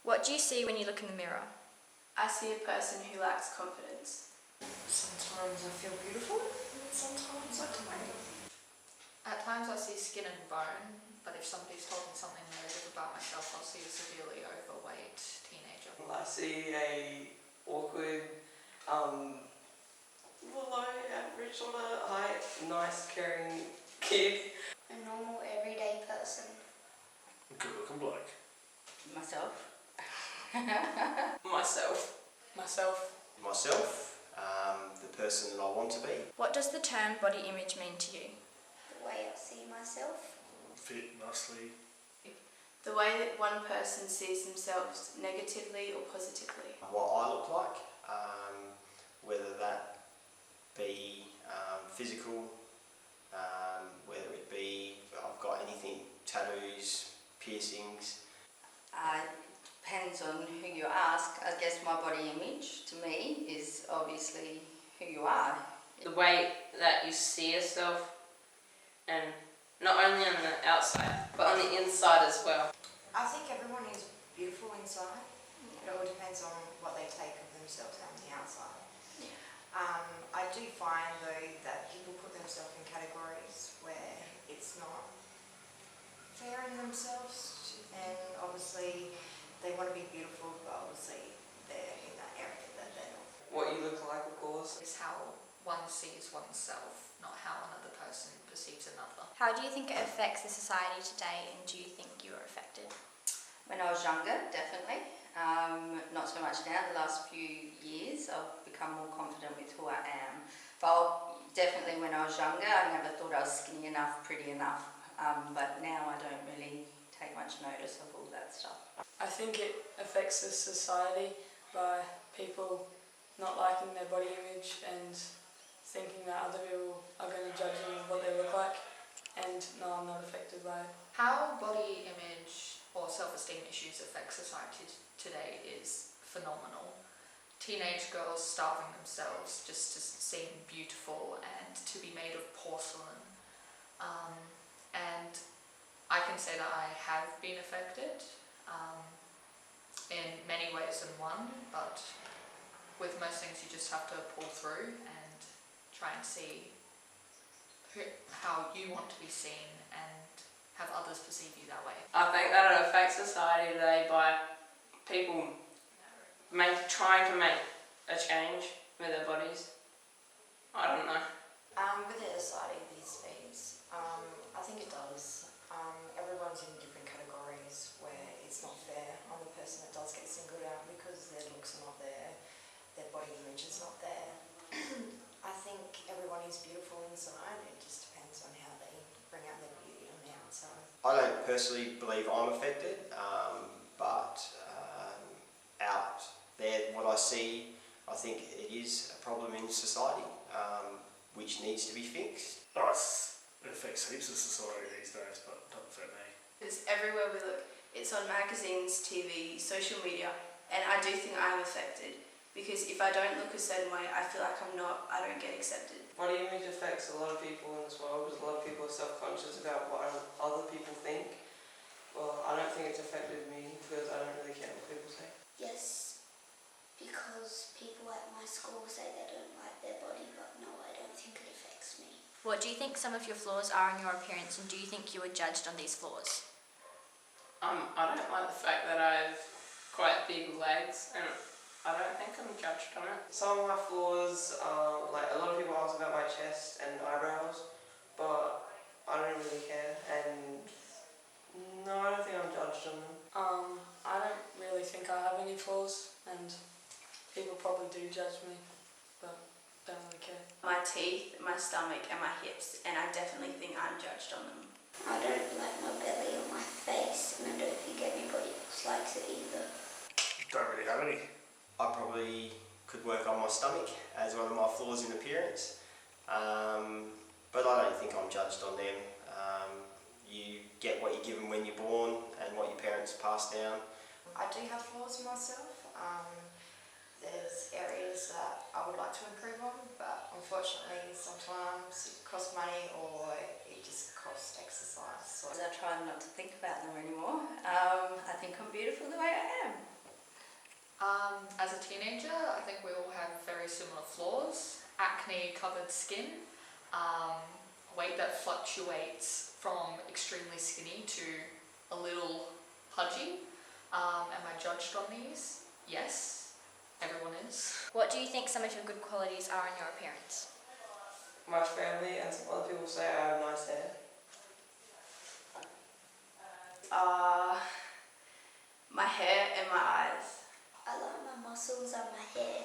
What do you see when you look in the mirror? I see a person who lacks confidence. Sometimes I feel beautiful, and sometimes I don't. At times I see skin and bone, but if somebody's told me something negative about myself, I'll see a severely overweight teenager. I see a awkward, below average sort of height, nice, caring kid. A normal, everyday person. Good looking bloke. Myself. Myself. The person that I want to be. What does the term body image mean to you? The way I see myself. Fit nicely. The way that one person sees themselves negatively or positively. What I look like, whether that be physical, whether it be I've got anything, tattoos, piercings. Depends on who you ask. I guess my body image to me is obviously who you are. The way that you see yourself, and not only on the outside but on the inside as well. I think everyone is beautiful inside. It all depends on what they take of themselves on the outside. I do find though that people put themselves in categories where it's not fair in themselves, and obviously they want to be beautiful, but obviously they're in that area that they're not. What you look like, of course. It's how one sees oneself, not how another person perceives another. How do you think it affects the society today, and do you think you are affected? When I was younger, definitely. Not so much now. The last few years I've become more confident with who I am. But definitely when I was younger, I never thought I was skinny enough, pretty enough. But now I don't really take much notice of all that stuff. I think it affects the society by people not liking their body image and thinking that other people are going to judge them on what they look like, and no, I'm not affected by it. How body image or self-esteem issues affect society today is phenomenal. Teenage girls starving themselves just to seem beautiful and to be made of porcelain. And I can say that I have been affected in many ways than one, but with most things you just have to pull through and try and see how you want to be seen and have others perceive you that way. I think that it affects society today by people trying to make a change with their bodies. I don't know. With the society these days, I think it does. Everyone's in different categories where it's not fair on the person that does get singled out because their looks are not there, their body image is not there. I think everyone is beautiful inside. It just depends on how they bring out their beauty on the outside. I don't personally believe I'm affected, but out there, what I see, I think it is a problem in society, which needs to be fixed. It affects heaps of society these days, but it doesn't affect me. It's everywhere we look. It's on magazines, TV, social media, and I do think I am affected because if I don't look a certain way, I feel like I don't get accepted. Body image affects a lot of people in this world because a lot of people are self-conscious about what other people think. Well, I don't think it's affected me because I don't really care what people say. Yes, because people at my school say they don't like their body, but no, I don't think it affects me. What do you think some of your flaws are in your appearance, and do you think you are judged on these flaws? I don't like the fact that I have quite big legs, and I don't think I'm judged on it. Some of my flaws are, like, a lot of people ask about my chest and eyebrows, but I don't really care, and no, I don't think I'm judged on them. I don't really think I have any flaws, and people probably do judge me, but don't really care. My teeth, my stomach and my hips, and I definitely think I'm judged on them. I don't like my belly or my face, and I don't think anybody else likes it either. Don't really have any. I probably could work on my stomach as one of my flaws in appearance, but I don't think I'm judged on them. You get what you're given when you're born and what your parents pass down. I do have flaws in myself. There's areas that I would like to improve on, but unfortunately sometimes it costs money or it just costs exercise. So I try not to think about them anymore. I think I'm beautiful the way I am. As a teenager, I think we all have very similar flaws. Acne-covered skin, weight that fluctuates from extremely skinny to a little pudgy. Am I judged on these? Yes, everyone is. What do you think some of your good qualities are in your appearance? My family and some other people say I have nice hair. My hair and my eyes. I like my muscles and my hair.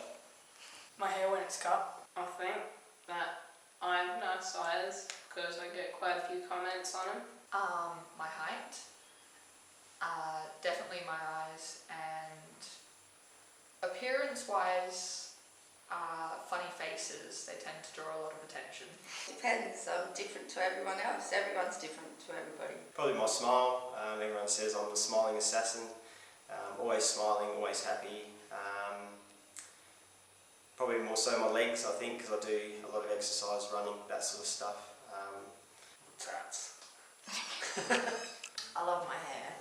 My hair when it's cut. I think that I have nice eyes because I get quite a few comments on them. My height, definitely my eyes, and appearance-wise, funny faces, they tend to draw a lot of attention. Depends, I'm different to everyone else. Everyone's different to everybody. Probably my smile. Everyone says I'm the smiling assassin. Always smiling, always happy. Probably more so my legs, I think, because I do a lot of exercise, running, that sort of stuff. Tats. I love my hair.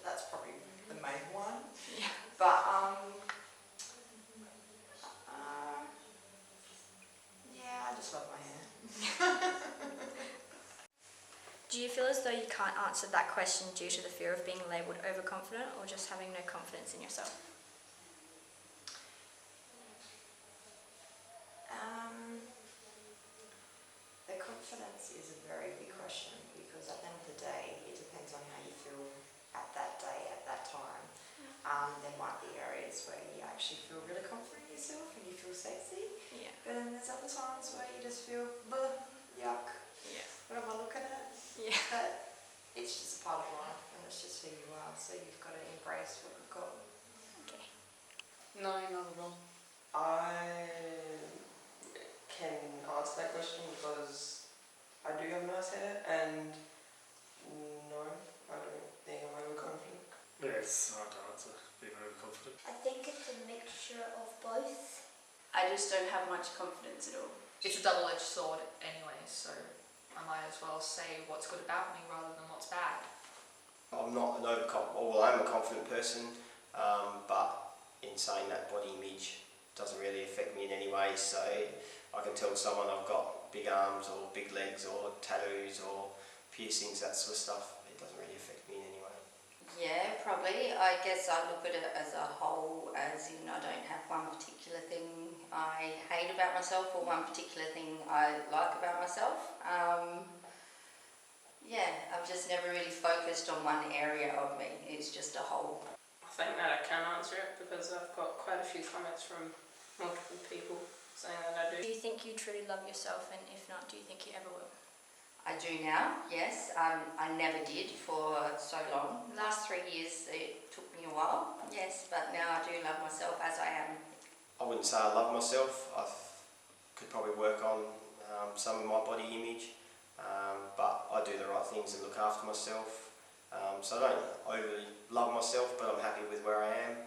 That's probably the main one. Yeah. But yeah, I just love my hair. Do you feel as though you can't answer that question due to the fear of being labelled overconfident or just having no confidence in yourself? The confidence is a very big question because at the end of the day, it depends on how you feel at that day, at that time. There might be areas where you actually feel really confident in yourself and you feel sexy. Yeah. But then there's other times where you just feel, yuck, Yeah. what am I looking at? Yeah. But it's just a part of life and it's just who you are, so you've got to embrace what you've got. Okay. No, not at all. I can answer that question because I do have nice hair, and no, I don't think I'm overconfident. Yeah, it's hard to answer, being overconfident. I think it's a mixture of both. I just don't have much confidence at all. It's a double-edged sword anyway, so I might as well say what's good about me rather than what's bad. I'm not an I'm a confident person, but in saying that, body image doesn't really affect me in any way, so I can tell someone I've got big arms or big legs or tattoos or piercings, that sort of stuff. It doesn't really affect me in any way. Yeah, probably. I guess I look at it as a whole, as in I don't have one particular thing I hate about myself or one particular thing I like about myself. Yeah, I've just never really focused on one area of me. It's just a whole. I think that I can answer it because I've got quite a few comments from multiple people saying that I do. Do you think you truly love yourself, and if not, do you think you ever will? I do now, yes. I never did for so long. The last 3 years it took me a while, yes, but now I do love myself as I am. I wouldn't say I love myself. I could probably work on some of my body image, but I do the right things and look after myself. So I don't overly love myself, but I'm happy with where I am.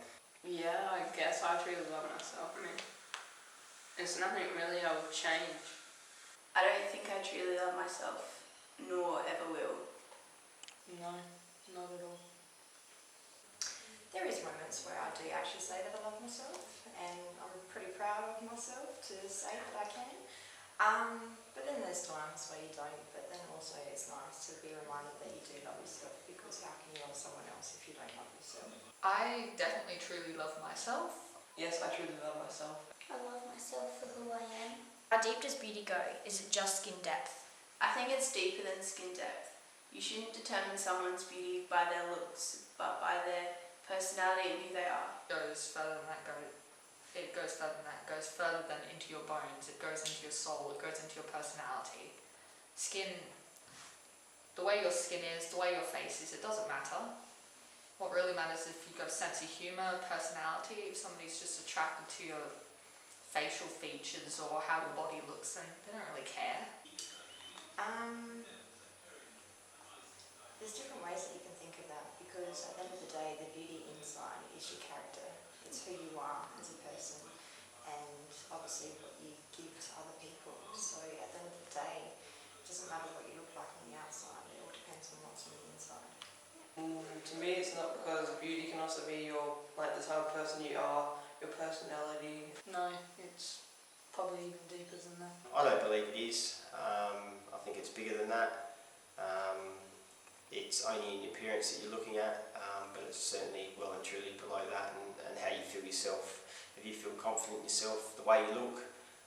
Yeah, I guess I truly love myself. I mean, there's nothing really I would change. I don't think I truly love myself, nor ever will. No, not at all. There is moments where I do actually say that I love myself and I'm pretty proud of myself to say that I can. But then there's times where you don't, but then also it's nice to be reminded that you do love yourself, because how can you love someone else if you don't love yourself? I definitely truly love myself. Yes, I truly love myself. I love myself for who I am. How deep does beauty go? Is it just skin depth? I think it's deeper than skin depth. You shouldn't determine someone's beauty by their looks, but by their personality and who they are. It goes further than that. It goes further than that. It goes further than into your bones. It goes into your soul. It goes into your personality. Skin, the way your skin is, the way your face is, it doesn't matter. What really matters is if you've got a sense of humour, personality. If somebody's just attracted to your facial features or how your body looks, then they don't really care. There's different ways that you can think of that, because at the end of the day, the beauty inside is your character. It's who you are as a person, and obviously what you give to other people. So at the end of the day, it doesn't matter what you look like on the outside, it all depends on what's on the inside. To me, it's not, because beauty can also be your like the type of person you are, your personality? No, it's probably even deeper than that. I don't believe it is. I think it's bigger than that. It's only in your appearance that you're looking at, but it's certainly well and truly below that, and how you feel yourself. If you feel confident in yourself, the way you look,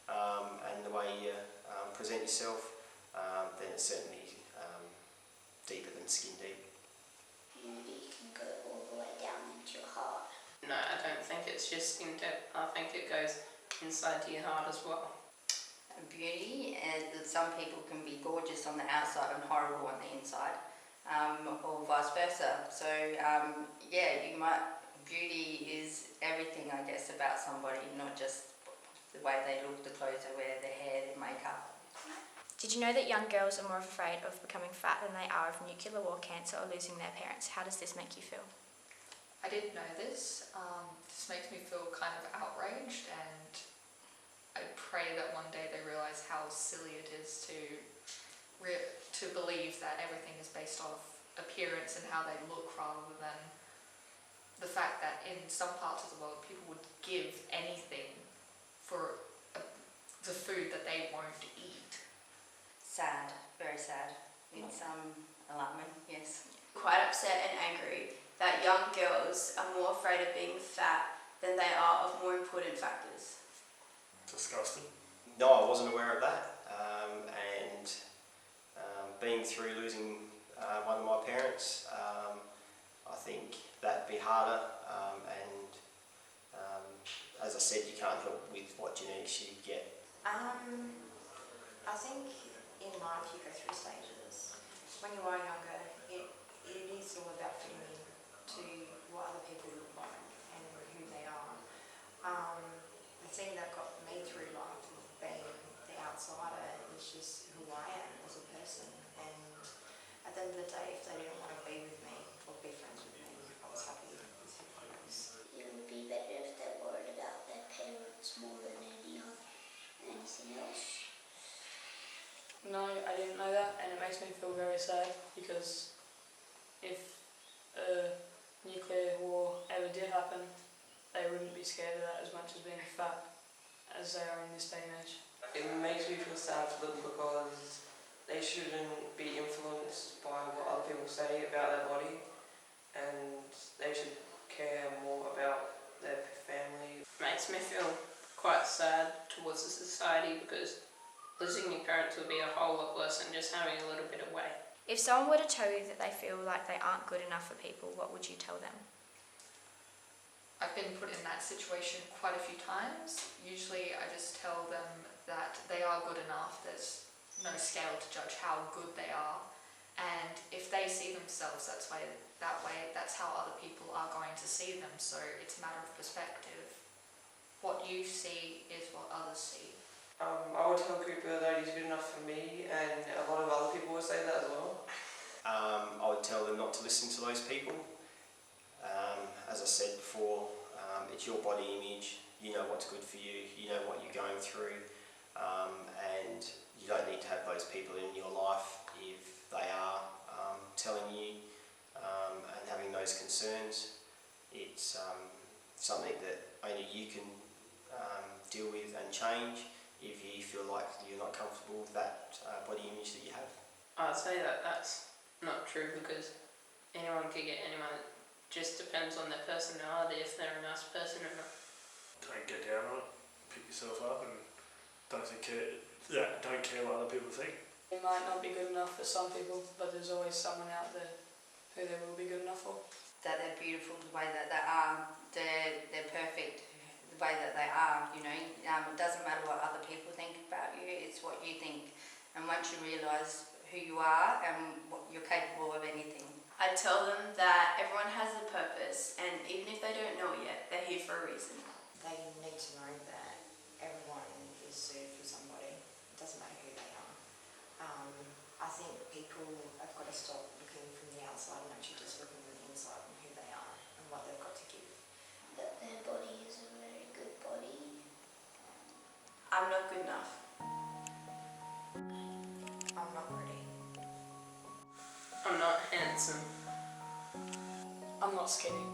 and the way you present yourself, then it's certainly deeper than skin deep. Beauty can go all the way down into your heart. No, I don't think it's just skin deep. I think it goes inside to your heart as well. Beauty, and some people can be gorgeous on the outside and horrible on the inside, or vice versa. So beauty is everything, I guess, about somebody, not just the way they look, the clothes they wear, their hair, their makeup. Did you know that young girls are more afraid of becoming fat than they are of nuclear war, cancer, or losing their parents? How does this make you feel? I didn't know this. This makes me feel kind of outraged, and I pray that one day they realise how silly it is to believe that everything is based off appearance and how they look, rather than the fact that in some parts of the world people would give anything for the food that they won't eat. Sad, very sad. It's alarming, yes. Quite upset and angry that young girls are more afraid of being fat than they are of more important factors. Disgusting. No, I wasn't aware of that, and being through losing one of my parents, I think that'd be harder, and as I said, you can't help with what genetics you get. I think in life you go through stages. When you are younger, it is all about fitting in to what other people look like and who they are. The thing that got me through life of being the outsider is just who I am as a person. And at the end of the day, if they didn't want to be with me or be friends with me, I was happy with who I was. It would be better if they worried about their parents more than anything else. No, I didn't know that, and it makes me feel very sad, because if a nuclear war ever did happen, they wouldn't be scared of that as much as being fat as they are in this day and age. It makes me feel sad for them because they shouldn't be influenced by what other people say about their body, and they should care more about their family. It makes me feel quite sad towards the society, because losing your parents would be a whole lot worse than just having a little bit of weight. If someone were to tell you that they feel like they aren't good enough for people, what would you tell them? I've been put in that situation quite a few times. Usually I just tell them that they are good enough. There's no scale to judge how good they are. And if they see themselves that way, that's how other people are going to see them. So it's a matter of perspective. What you see is what others see. I would tell Cooper that he's good enough for me, and a lot of other people would say that as well. I would tell them not to listen to those people. As I said before, it's your body image. You know what's good for you. You know what you're going through, and you don't need to have those people in your life if they are telling you and having those concerns. It's something that only you can deal with and change if you feel like you're not comfortable with that body image that you have. I'd say that that's not true, because anyone can get anyone. It just depends on their personality, if they're a nice person or not. Don't get down on it. Pick yourself up and don't care what other people think. It might not be good enough for some people, but there's always someone out there who they will be good enough for. That they're beautiful the way that they are, they're perfect the way that they are, you know. It doesn't matter what other people think about you, it's what you think. And once you realise who you are and what you're capable of anything. I tell them that everyone has a purpose, and even if they don't know it yet, they're here for a reason. They need to know that everyone is suited for somebody. It doesn't matter who they are. I think people have got to stop looking from the outside and actually just looking from the inside and who they are and what they've got to give. That their body is a very good body. I'm not good enough. I'm not pretty. I'm not handsome. I'm not skinny.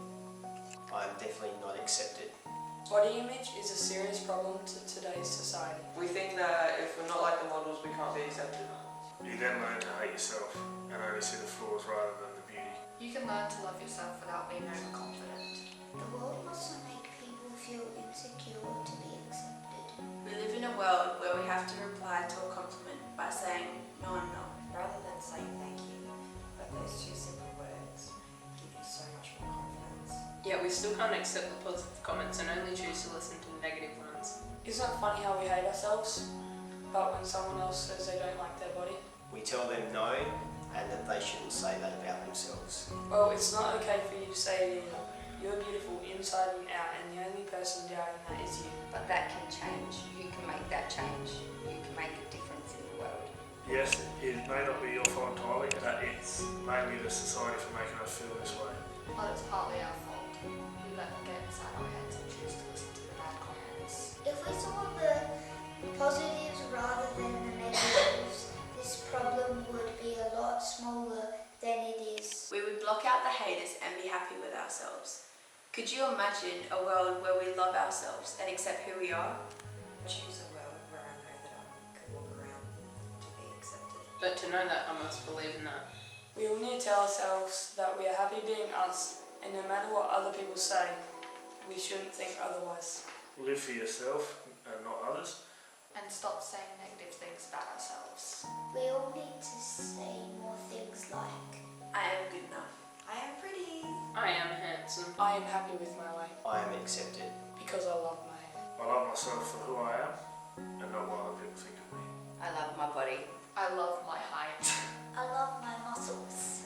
I'm definitely not accepted. Body image is a serious problem to today's society. We think that if we're not like the models, we can't be accepted. You then learn to hate yourself and only see the flaws rather than the beauty. You can learn to love yourself without being overconfident. The world mustn't make people feel insecure to be accepted. We live in a world where we have to reply to a compliment by saying, no, I'm not. Rather than saying thank you, but those two simple words give you so much more confidence. Yet we still can't accept the positive comments and only choose to listen to the negative ones. Isn't it funny how we hate ourselves, but when someone else says they don't like their body? We tell them no and that they shouldn't say that about themselves. Well, it's not okay for you to say you're beautiful inside and out, and the only person doubting that is you. But that can change. You can make that change. You can make a difference in the world. Yes, it may not be your fault entirely, but it's mainly the society for making us feel this way. Well, it's partly our fault. We let them get inside our heads and choose to listen to the bad comments. If we saw the positives rather than the negatives, this problem would be a lot smaller than it is. We would block out the haters and be happy with ourselves. Could you imagine a world where we love ourselves and accept who we are? Choose a world where I know that I can walk around to be accepted. But to know that, I must believe in that. We all need to tell ourselves that we are happy being us, and no matter what other people say, we shouldn't think otherwise. Live for yourself and not others. And stop saying negative things about ourselves. We all need to say more things like, I am good enough. I am pretty. I am handsome. I am happy with my way I am accepted. because I love my hair. I love myself for who I am and not what other people think of me. I love my body. I love my height. I love my muscles.